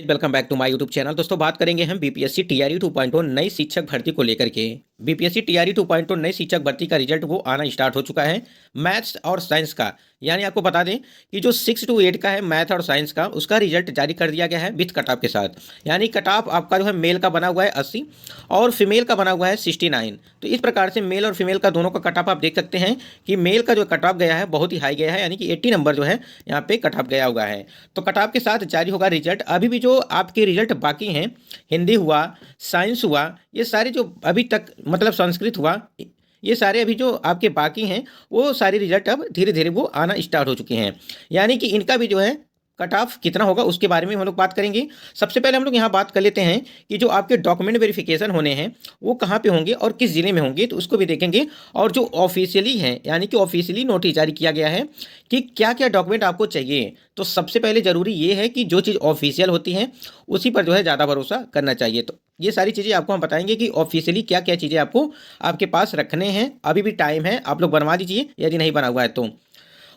Welcome back to my YouTube channel. दोस्तों बात करेंगे हम बीपीएससी टीआरई 2.0 नई शिक्षक भर्ती को लेकर के। बीपीएससी टीआरई 2.0 नई शिक्षक भर्ती का रिजल्ट वो आना स्टार्ट हो चुका है मैथ्स और साइंस का। यानी आपको बता दें कि जो 6 to 8 का है मैथ और साइंस का, उसका रिजल्ट जारी कर दिया गया है विथ कट ऑफ के साथ। यानी कट ऑफ आपका जो है मेल का बना हुआ है 80 और फीमेल का बना हुआ है 69। तो इस प्रकार से मेल और फीमेल का दोनों का कट ऑफ आप देख सकते हैं कि मेल का जो कट ऑफ गया है बहुत ही हाई गया है, यानी कि 80 नंबर जो है यहाँ पे कट ऑफ गया हुआ है। तो कट ऑफ के साथ जारी होगा रिजल्ट। अभी भी जो आपके रिजल्ट बाकी हैं, हिंदी हुआ, साइंस हुआ, ये सारे जो अभी तक मतलब संस्कृत हुआ, ये सारे अभी जो आपके बाकी हैं वो सारे रिजल्ट अब धीरे धीरे वो आना स्टार्ट हो चुके हैं। यानी कि इनका भी जो है कट ऑफ कितना होगा उसके बारे में हम लोग बात करेंगे। सबसे पहले हम लोग यहाँ बात कर लेते हैं कि जो आपके डॉक्यूमेंट वेरिफिकेशन होने हैं वो कहाँ पे होंगे और किस जिले में होंगे, तो उसको भी देखेंगे। और जो ऑफिशियली है यानी कि ऑफिशियली नोटिस जारी किया गया है कि क्या क्या डॉक्यूमेंट आपको चाहिए, तो सबसे पहले ज़रूरी ये है कि जो चीज़ ऑफिशियल होती है उसी पर जो है ज़्यादा भरोसा करना चाहिए। तो ये सारी चीज़ें आपको हम बताएंगे कि ऑफिशियली क्या क्या चीज़ें आपको आपके पास रखने हैं। अभी भी टाइम है, आप लोग बनवा दीजिए यदि नहीं बना हुआ है तो।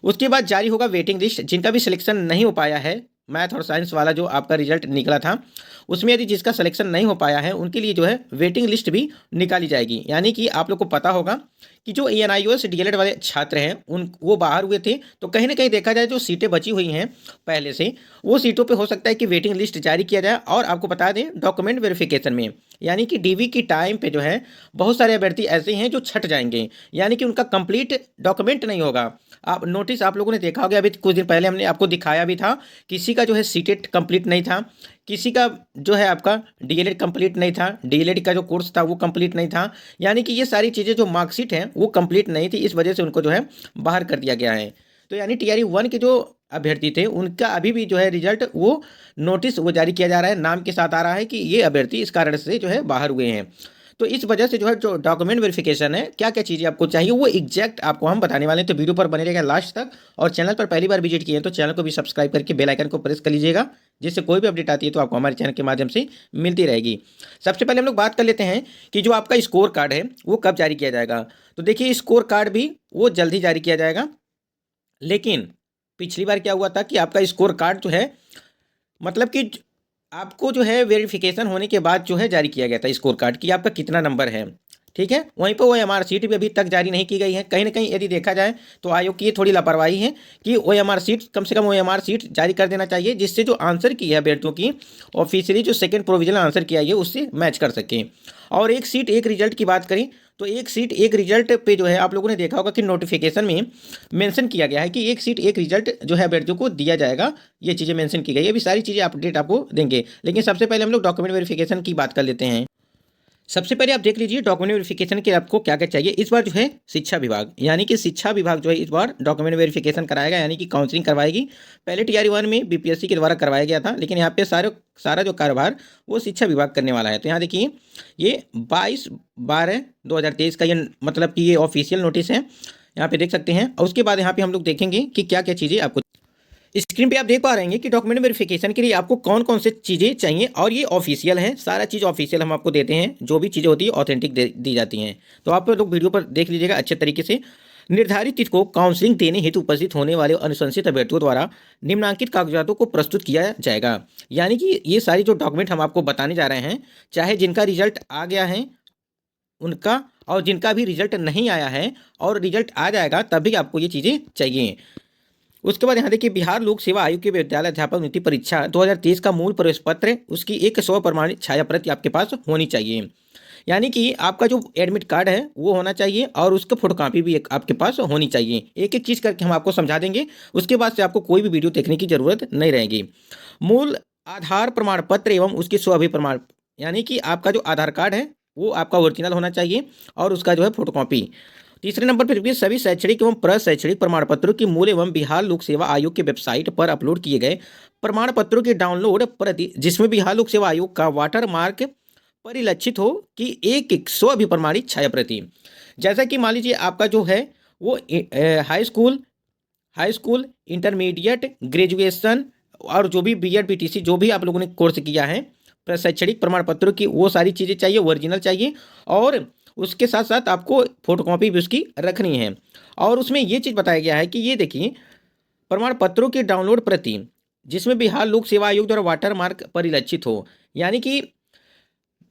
उसके बाद जारी होगा वेटिंग लिस्ट। जिनका भी सिलेक्शन नहीं हो पाया है, मैथ और साइंस वाला जो आपका रिजल्ट निकला था उसमें यदि जिसका सिलेक्शन नहीं हो पाया है उनके लिए जो है वेटिंग लिस्ट भी निकाली जाएगी। यानी कि आप लोग को पता होगा कि जो एएनआईओएस डीएलएड वाले छात्र हैं उन वो बाहर हुए थे, तो कहीं ना कहीं देखा जाए जो सीटें बची हुई हैं पहले से, वो सीटों पे हो सकता है कि वेटिंग लिस्ट जारी किया जाए। और आपको बता दें डॉक्यूमेंट वेरिफिकेशन में यानी कि डीवी की टाइम पे जो है बहुत सारे अभ्यर्थी ऐसे हैं जो छट जाएंगे, यानी कि उनका कंप्लीट डॉक्यूमेंट नहीं होगा। आप नोटिस आप लोगों ने देखा होगा, अभी कुछ दिन पहले हमने आपको दिखाया भी था, किसी का जो है सीटेट कंप्लीट नहीं था, किसी का जो है आपका डीएलएड कंप्लीट नहीं था, डीएलएड का जो कोर्स था वो कंप्लीट नहीं था। यानी कि ये सारी चीज़ें जो मार्कशीट हैं वो कंप्लीट नहीं थी, इस वजह से उनको जो है बाहर कर दिया गया है। तो यानी टीआरई 1 के जो अभ्यर्थी थे उनका अभी भी जो है रिजल्ट वो नोटिस वो जारी किया जा रहा है, नाम के साथ आ रहा है कि ये अभ्यर्थी इस कारण से जो है बाहर हुए हैं। तो इस वजह से जो है जो डॉक्यूमेंट वेरिफिकेशन है, क्या क्या चीज़ें आपको चाहिए वो एग्जैक्ट आपको हम बताने वाले हैं। तो वीडियो पर बने रहेगा लास्ट तक। और चैनल पर पहली बार विजिट किए हैं तो चैनल को भी सब्सक्राइब करके बेल आइकन को प्रेस कर लीजिएगा, जिससे कोई भी अपडेट आती है तो आपको हमारे चैनल के माध्यम से मिलती रहेगी। सबसे पहले हम लोग बात कर लेते हैं कि जो आपका स्कोर कार्ड है वो कब जारी किया जाएगा। तो देखिए स्कोर कार्ड भी वो जल्द ही जारी किया जाएगा, लेकिन पिछली बार क्या हुआ था कि आपका स्कोर कार्ड जो है मतलब कि आपको जो है वेरिफिकेशन होने के बाद जो है जारी किया गया था स्कोर कार्ड कि आपका कितना नंबर है, ठीक है। वहीं पर ओएमआर सीट भी अभी तक जारी नहीं की गई है। कहीं ना कहीं यदि देखा जाए तो आयोग की ये थोड़ी लापरवाही है कि ओएमआर सीट कम से कम ओएमआर सीट जारी कर देना चाहिए, जिससे जो आंसर की है अभ्यर्थियों की ऑफिशियली जो सेकंड प्रोविजनल आंसर किया है उससे मैच कर सकें। और एक सीट एक रिजल्ट की बात करें तो एक सीट एक रिजल्ट पे जो है आप लोगों ने देखा होगा कि नोटिफिकेशन में मेंशन किया गया है कि एक सीट एक रिजल्ट जो है अभ्यर्थियों को दिया जाएगा। ये चीज़ें मेंशन की गई है, अभी सारी चीज़ें अपडेट आपको देंगे। लेकिन सबसे पहले हम लोग डॉक्यूमेंट वेरिफिकेशन की बात कर लेते हैं। सबसे पहले आप देख लीजिए डॉक्यूमेंट वेरिफिकेशन के आपको क्या क्या चाहिए। इस बार जो है शिक्षा विभाग यानी कि शिक्षा विभाग जो है इस बार डॉक्यूमेंट वेरिफिकेशन कराएगा, यानी कि काउंसलिंग करवाएगी। पहले टीआरई 1 में बीपीएससी के द्वारा करवाया गया था, लेकिन यहाँ पे सारा जो कारोबार वो शिक्षा विभाग करने वाला है। तो यहाँ देखिए ये 22/12/2023 का ये मतलब कि ये ऑफिशियल नोटिस है, यहाँ पे देख सकते हैं। और उसके बाद यहाँ पे हम लोग देखेंगे कि क्या क्या चीज़ें आपको स्क्रीन पे आप देख पा रहे हैं कि डॉक्यूमेंट वेरिफिकेशन के लिए आपको कौन कौन से चीज़ें चाहिए। और ये ऑफिशियल है, सारा चीज़ ऑफिशियल हम आपको देते हैं, जो भी चीज़ें होती है ऑथेंटिक दी जाती हैं। तो आप लोग वीडियो पर देख लीजिएगा अच्छे तरीके से। निर्धारित तिथि को काउंसलिंग देने हेतु उपस्थित होने वाले अनुशंसित अभ्यर्थियों द्वारा निम्नांकित कागजातों को प्रस्तुत किया जाएगा। यानी कि ये सारी जो डॉक्यूमेंट हम आपको बताने जा रहे हैं, चाहे जिनका रिजल्ट आ गया है उनका और जिनका भी रिजल्ट नहीं आया है और रिजल्ट आ जाएगा तभी आपको ये चीज़ें चाहिए। उसके बाद यहाँ देखिए बिहार लोक सेवा आयोग के विद्यालय अध्यापक नियुक्ति परीक्षा 2023 का मूल प्रवेश पत्र उसकी एक 100 प्रमाणित छाया प्रति आपके पास होनी चाहिए। यानी कि आपका जो एडमिट कार्ड है वो होना चाहिए और उसका फोटोकॉपी भी एक आपके पास होनी चाहिए। एक एक चीज़ करके हम आपको समझा देंगे, उसके बाद से आपको कोई भी वीडियो देखने की जरूरत नहीं रहेगी। मूल आधार प्रमाण पत्र एवं उसके स्वअभी प्रमाण, यानी कि आपका जो आधार कार्ड है वो आपका ओरिजिनल होना चाहिए और उसका जो है फोटोकॉपी। तीसरे नंबर पर देखिए सभी शैक्षणिक एवं प्रशैक्षणिक प्रमाण पत्रों की मूल एवं बिहार लोक सेवा आयोग की वेबसाइट पर अपलोड किए गए प्रमाण पत्रों के डाउनलोड प्रति जिसमें बिहार लोक सेवा आयोग का वाटर मार्क परिलक्षित हो कि एक 100 अभिप्रमाणित छाया प्रति। जैसा कि मान लीजिए आपका जो है वो हाई स्कूल इंटरमीडिएट ग्रेजुएशन और जो भी बीएड बीटीसी जो भी आप लोगों ने कोर्स किया है, प्रशैक्षणिक प्रमाण पत्रों की वो सारी चीज़ें चाहिए, ओरिजिनल चाहिए। और उसके साथ साथ आपको फोटोकॉपी भी उसकी रखनी है। और उसमें ये चीज़ बताया गया है कि ये देखिए प्रमाण पत्रों की डाउनलोड प्रति जिसमें बिहार लोक सेवा आयोग द्वारा वाटर मार्क परिलक्षित हो। यानी कि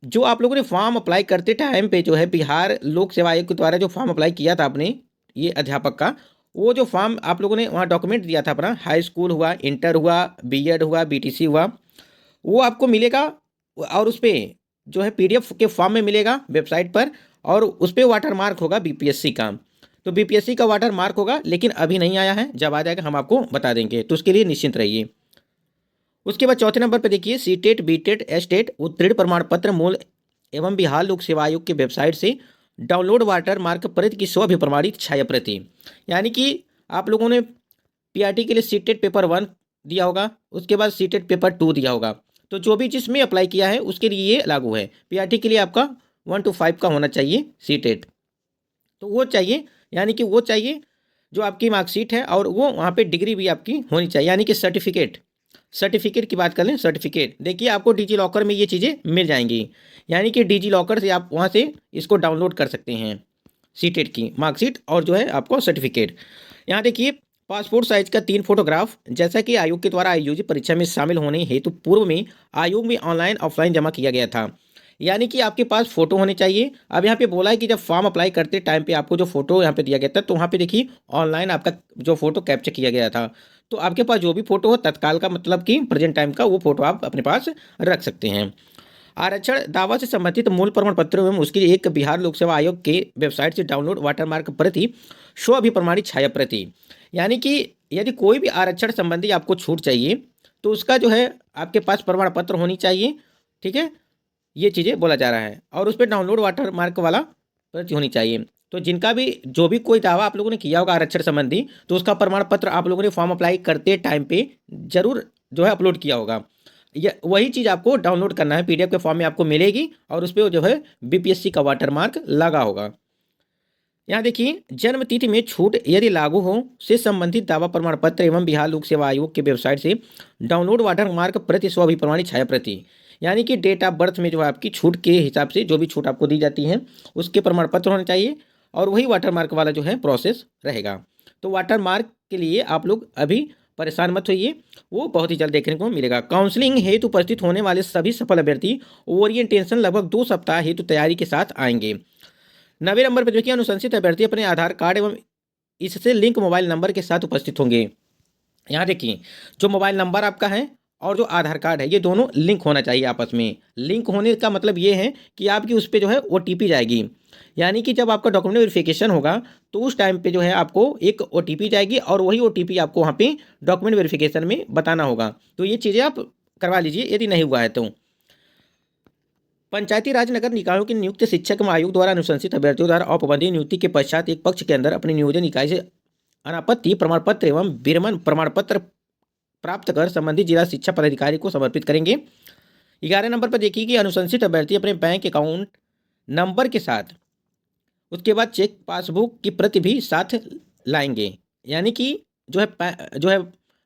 जो आप लोगों ने फॉर्म अप्लाई करते टाइम पे जो है बिहार लोक सेवा आयोग के द्वारा जो फॉर्म अप्लाई किया था आपने, ये अध्यापक का, वो जो फॉर्म आप लोगों ने वहाँ डॉक्यूमेंट दिया था अपना, हाई स्कूल हुआ, इंटर हुआ, बीएड हुआ, बीटीसी हुआ, वो आपको मिलेगा। और उस पे जो है पीडीएफ के फॉर्म में मिलेगा वेबसाइट पर, और उस पर वाटर मार्क होगा बीपीएससी का। तो बीपीएससी का वाटर मार्क होगा, लेकिन अभी नहीं आया है, जब आ जाएगा हम आपको बता देंगे, तो उसके लिए निश्चिंत रहिए। उसके बाद चौथे नंबर पर देखिए, सीटेट, बीटेट, एस्टेट उत्तीर्ण प्रमाण पत्र मूल एवं बिहार लोक सेवा आयोग की वेबसाइट से डाउनलोड वाटर मार्क प्रति की स्व अभिप्रमाणित छाया प्रति। यानी कि आप लोगों ने पीआरटी के लिए सीटेट पेपर 1 दिया होगा, उसके बाद सीटेट पेपर 2 दिया होगा, तो जो भी जिसमें अप्लाई किया है उसके लिए ये लागू है। पीआरटी के लिए आपका 1 to 5 का होना चाहिए सीटेट, तो वो चाहिए, यानी कि वो चाहिए जो आपकी मार्कशीट है, और वो वहाँ पे डिग्री भी आपकी होनी चाहिए, यानी कि सर्टिफिकेट की बात कर लें, सर्टिफिकेट देखिए आपको डिजी लॉकर में ये चीज़ें मिल जाएंगी। यानी कि डिजी लॉकर से आप वहाँ से इसको डाउनलोड कर सकते हैं, सीटेट की मार्कशीट और जो है आपको सर्टिफिकेट। यहाँ देखिए, पासपोर्ट साइज का 3 फोटोग्राफ, जैसा कि आयोग के द्वारा आयोजित परीक्षा में शामिल होने हेतु पूर्व में आयोग में ऑनलाइन ऑफलाइन जमा किया गया था। यानी कि आपके पास फोटो होने चाहिए। अब यहाँ पे बोला है कि जब फॉर्म अप्लाई करते टाइम पे आपको जो फोटो यहाँ पे दिया गया था, तो वहाँ पे देखिए ऑनलाइन आपका जो फोटो कैप्चर किया गया था, तो आपके पास जो भी फोटो हो तत्काल का, मतलब कि प्रेजेंट टाइम का, वो फोटो आप अपने पास रख सकते हैं। आरक्षण दावा से संबंधित मूल प्रमाण पत्र एवं उसकी एक बिहार लोक सेवा आयोग के वेबसाइट से डाउनलोड वाटरमार्क प्रति स्व अभिप्रमाणित छाया प्रति। यानी कि यदि कोई भी आरक्षण संबंधी आपको छूट चाहिए, तो उसका जो है आपके पास प्रमाण पत्र होनी चाहिए। ठीक है, ये चीज़ें बोला जा रहा है, और उस पर डाउनलोड वाटर मार्क वाला पर्ची होनी चाहिए। तो जिनका भी जो भी कोई दावा आप लोगों ने किया होगा आरक्षण संबंधी, तो उसका प्रमाण पत्र आप लोगों ने फॉर्म अप्लाई करते टाइम पे जरूर जो है अपलोड किया होगा। ये वही चीज़ आपको डाउनलोड करना है, पीडीएफ के फॉर्म में आपको मिलेगी, और उस पर जो है बीपीएससी का वाटर मार्क लगा होगा। यहाँ देखिए, जन्म तिथि में छूट यदि लागू हो से संबंधित दावा प्रमाण पत्र एवं बिहार लोक सेवा आयोग के वेबसाइट से डाउनलोड वाटर मार्क प्रति स्व अभिप्रमाणित छाया प्रति। यानी कि डेट ऑफ बर्थ में जो है आपकी छूट के हिसाब से जो भी छूट आपको दी जाती है उसके प्रमाण पत्र होने चाहिए, और वही वाटर मार्क वाला जो है प्रोसेस रहेगा। तो वाटर मार्क के लिए आप लोग अभी परेशान मत होइए, वो बहुत ही जल्द देखने को मिलेगा। काउंसलिंग हेतु उपस्थित होने वाले सभी सफल अभ्यर्थी ओरिएंटेशन लगभग 2 सप्ताह हेतु तैयारी के साथ आएंगे। 90 नंबर पर देखिए, अनुशंसित अभ्यर्थी अपने आधार कार्ड एवं इससे लिंक मोबाइल नंबर के साथ उपस्थित होंगे। यहाँ देखिए, जो मोबाइल नंबर आपका है और जो आधार कार्ड है, ये दोनों लिंक होना चाहिए आपस में। लिंक होने का मतलब ये है कि आपकी उस पर जो है ओटीपी जाएगी। यानी कि जब आपका डॉक्यूमेंट वेरिफिकेशन होगा, तो उस टाइम पे जो है आपको एक ओटीपी जाएगी, और वही ओटीपी आपको वहाँ पे डॉक्यूमेंट वेरिफिकेशन में बताना होगा। तो ये चीज़ें आप करवा लीजिए यदि नहीं हुआ है तो। पंचायती राज नगर निकायों के नियुक्त शिक्षक एवं आयोग द्वारा अनुशंसित अभ्यर्थियों द्वारा औपबंधिक नियुक्ति के पश्चात एक पक्ष के अंदर अपने नियोजन इकाई से अनापत्ति प्रमाण पत्र एवं विरमण प्रमाण पत्र प्राप्त कर संबंधित जिला शिक्षा पदाधिकारी को समर्पित करेंगे। 11 नंबर पर देखिए कि अनुशंसित अभ्यर्थी अपने बैंक अकाउंट नंबर के साथ उसके बाद चेक पासबुक की प्रति भी साथ लाएंगे। यानी कि जो है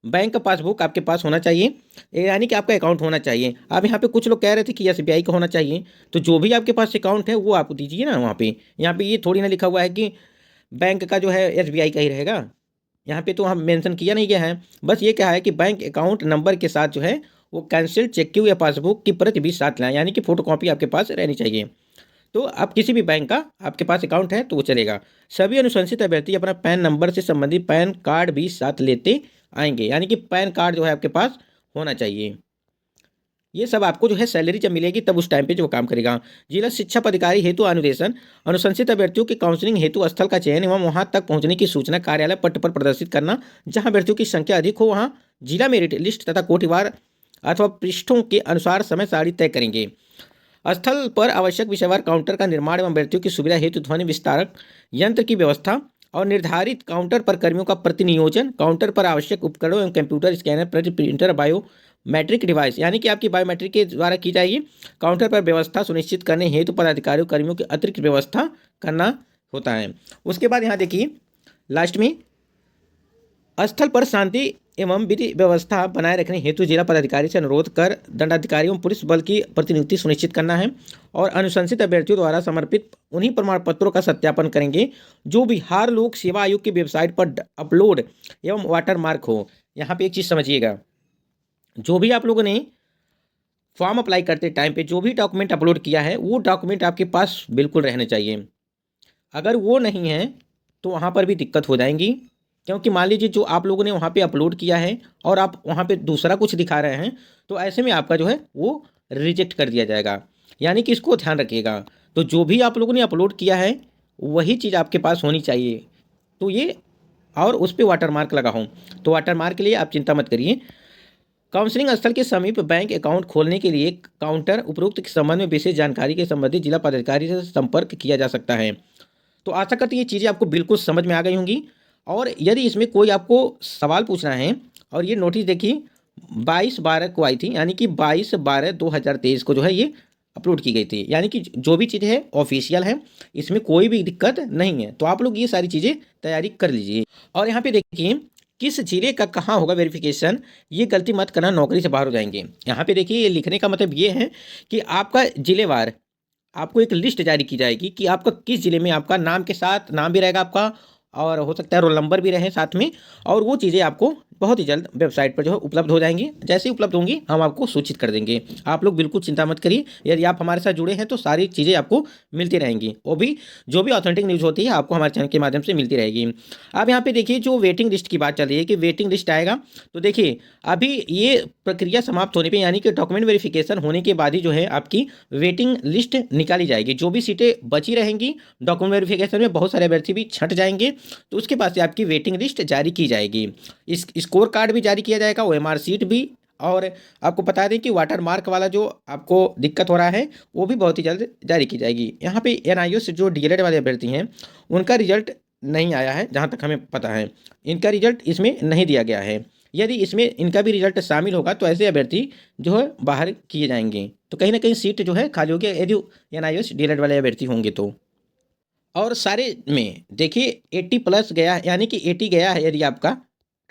बैंक का पासबुक आपके पास होना चाहिए, यानी कि आपका अकाउंट होना चाहिए। अब यहाँ पे कुछ लोग कह रहे थे कि एसबीआई का होना चाहिए, तो जो भी आपके पास अकाउंट है वो आप दीजिए ना वहाँ पे। यहाँ पे ये थोड़ी ना लिखा हुआ है कि बैंक का जो है एसबीआई का ही रहेगा, यहाँ पे तो हम मेंशन किया नहीं गया है। बस ये क्या है कि बैंक अकाउंट नंबर के साथ जो है वो कैंसिल चेक या पासबुक की प्रति भी साथ लाएं, यानी कि फोटोकॉपी आपके पास रहनी चाहिए। तो आप किसी भी बैंक का आपके पास अकाउंट है तो वो चलेगा। सभी अनुशंसित अभ्यर्थी अपना पैन नंबर से संबंधित पैन कार्ड भी साथ लेते आएंगे, यानी कि पैन कार्ड जो है आपके पास होना चाहिए। ये सब आपको जो है सैलरी जब मिलेगी तब उस टाइम पे जो काम करेगा। जिला शिक्षा पदाधिकारी हेतु अनुदेशन, अनुशंसित अभ्यर्थियों की काउंसलिंग हेतु स्थल का चयन एवं वहां तक पहुंचने की सूचना कार्यालय पट्ट पर प्रदर्शित करना। जहां अभ्यर्थियों की संख्या अधिक हो वहां जिला मेरिट लिस्ट तथा कोटिवार अथवा पृष्ठों के अनुसार समय सारणी तय करेंगे। स्थल पर आवश्यक विषयवार काउंटर का निर्माण एवं अभ्यर्थियों की सुविधा हेतु ध्वनि विस्तारक यंत्र की व्यवस्था और निर्धारित काउंटर पर कर्मियों का प्रतिनियोजन, काउंटर पर आवश्यक उपकरणों एवं computer scanner, printer, biometric device यानी कि आपकी बायोमेट्रिक के द्वारा की जाएगी। काउंटर पर व्यवस्था सुनिश्चित करने हेतु पदाधिकारियों कर्मियों की अतिरिक्त व्यवस्था करना होता है। उसके बाद यहाँ देखिए लास्ट में, स्थल पर शांति एवं विधि व्यवस्था बनाए रखने हेतु जिला पदाधिकारी से अनुरोध कर दंडाधिकारियों पुलिस बल की प्रतिनियुक्ति सुनिश्चित करना है, और अनुशंसित अभ्यर्थियों द्वारा समर्पित उन्हीं प्रमाण पत्रों का सत्यापन करेंगे जो बिहार लोक सेवा आयोग की वेबसाइट पर अपलोड एवं वाटर मार्क हो। यहाँ पे एक चीज़ समझिएगा, जो भी आप लोगों ने फॉर्म अप्लाई करते टाइम पे जो भी डॉक्यूमेंट अपलोड किया है वो डॉक्यूमेंट आपके पास बिल्कुल रहने चाहिए। अगर वो नहीं है तो वहाँ पर भी दिक्कत हो जाएंगी, क्योंकि मान लीजिए जो आप लोगों ने वहाँ पे अपलोड किया है और आप वहाँ पे दूसरा कुछ दिखा रहे हैं, तो ऐसे में आपका जो है वो रिजेक्ट कर दिया जाएगा। यानी कि इसको ध्यान रखिएगा। तो जो भी आप लोगों ने अपलोड किया है वही चीज़ आपके पास होनी चाहिए। तो ये, और उस पर वाटरमार्क लगा हो, तो वाटरमार्क के लिए आप चिंता मत करिए। काउंसलिंग स्थल के समीप बैंक अकाउंट खोलने के लिए काउंटर उपरोक्त के संबंध में विशेष जानकारी के संबंधित जिला पदाधिकारी से संपर्क किया जा सकता है। तो आशा करते हैं ये चीज़ें आपको बिल्कुल समझ में आ गई होंगी। और यदि इसमें कोई आपको सवाल पूछना है, और ये नोटिस देखिए 22/12 को आई थी, यानी कि 22/12/2023 को जो है ये अपलोड की गई थी। यानी कि जो भी चीज़ है ऑफिशियल है, इसमें कोई भी दिक्कत नहीं है। तो आप लोग ये सारी चीज़ें तैयारी कर लीजिए। और यहाँ पे देखिए किस जिले का कहाँ होगा वेरिफिकेशन, ये गलती मत करना, नौकरी से बाहर हो जाएंगे। यहाँ पे देखिए ये लिखने का मतलब ये है कि आपका जिलेवार आपको एक लिस्ट जारी की जाएगी कि आपका किस ज़िले में, आपका नाम के साथ नाम भी रहेगा आपका, और हो सकता है रोल नंबर भी रहे साथ में। और वो चीज़ें आपको बहुत ही जल्द वेबसाइट पर जो है उपलब्ध हो जाएंगी। जैसे ही उपलब्ध होंगी हम आपको सूचित कर देंगे। आप लोग बिल्कुल चिंता मत करिए, यदि आप हमारे साथ जुड़े हैं तो सारी चीज़ें आपको मिलती रहेंगी। वो भी जो भी ऑथेंटिक न्यूज़ होती है आपको हमारे चैनल के माध्यम से मिलती रहेगी। अब यहाँ पे देखिए जो वेटिंग लिस्ट की बात चल रही है कि वेटिंग लिस्ट आएगा, तो देखिए अभी ये प्रक्रिया समाप्त होने पे, यानी कि डॉक्यूमेंट वेरिफिकेशन होने के बाद ही जो है आपकी वेटिंग लिस्ट निकाली जाएगी। जो भी सीटें बची रहेंगी डॉक्यूमेंट वेरिफिकेशन में, बहुत सारे अभ्यर्थी भी छंट जाएंगे, तो उसके बाद से आपकी वेटिंग लिस्ट जारी की जाएगी। इस स्कोर कार्ड भी जारी किया जाएगा, ओएमआर सीट भी। और आपको बता दें कि वाटर मार्क वाला जो आपको दिक्कत हो रहा है वो भी बहुत ही जल्द जारी की जाएगी। यहाँ पे एनआईओ से जो डीएलएड वाले अभ्यर्थी हैं उनका रिजल्ट नहीं आया है, जहाँ तक हमें पता है इनका रिजल्ट इसमें नहीं दिया गया है। यदि इसमें इनका भी रिजल्ट शामिल होगा तो ऐसे अभ्यर्थी जो है बाहर किए जाएंगे। तो कहीं ना कहीं सीट जो है खाली होगी यदि एनआईओ से डीएलएड वाले अभ्यर्थी होंगे तो। और सारे में देखिए 80+ गया है, यानी कि 80 गया है यदि आपका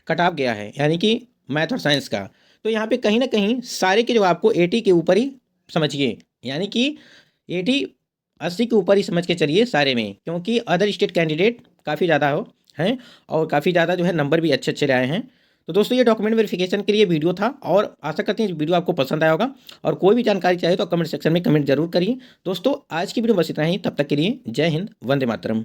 कट ऑफ गया है, यानी कि मैथ और साइंस का, तो यहाँ पे कहीं ना कहीं सारे के जो आपको 80 के ऊपर ही समझिए, यानी कि 80 के ऊपर ही समझ के चलिए सारे में, क्योंकि अदर स्टेट कैंडिडेट काफ़ी ज़्यादा हो हैं और काफ़ी ज़्यादा जो है नंबर भी अच्छे अच्छे लाए हैं। तो दोस्तों ये डॉक्यूमेंट वेरिफिकेशन के लिए वीडियो था, और आशा करते हैं वीडियो आपको पसंद आया होगा। और कोई भी जानकारी चाहिए तो कमेंट सेक्शन में कमेंट जरूर करिए। दोस्तों आज की वीडियो बस इतना ही, तब तक के लिए जय हिंद, वंदे मातरम।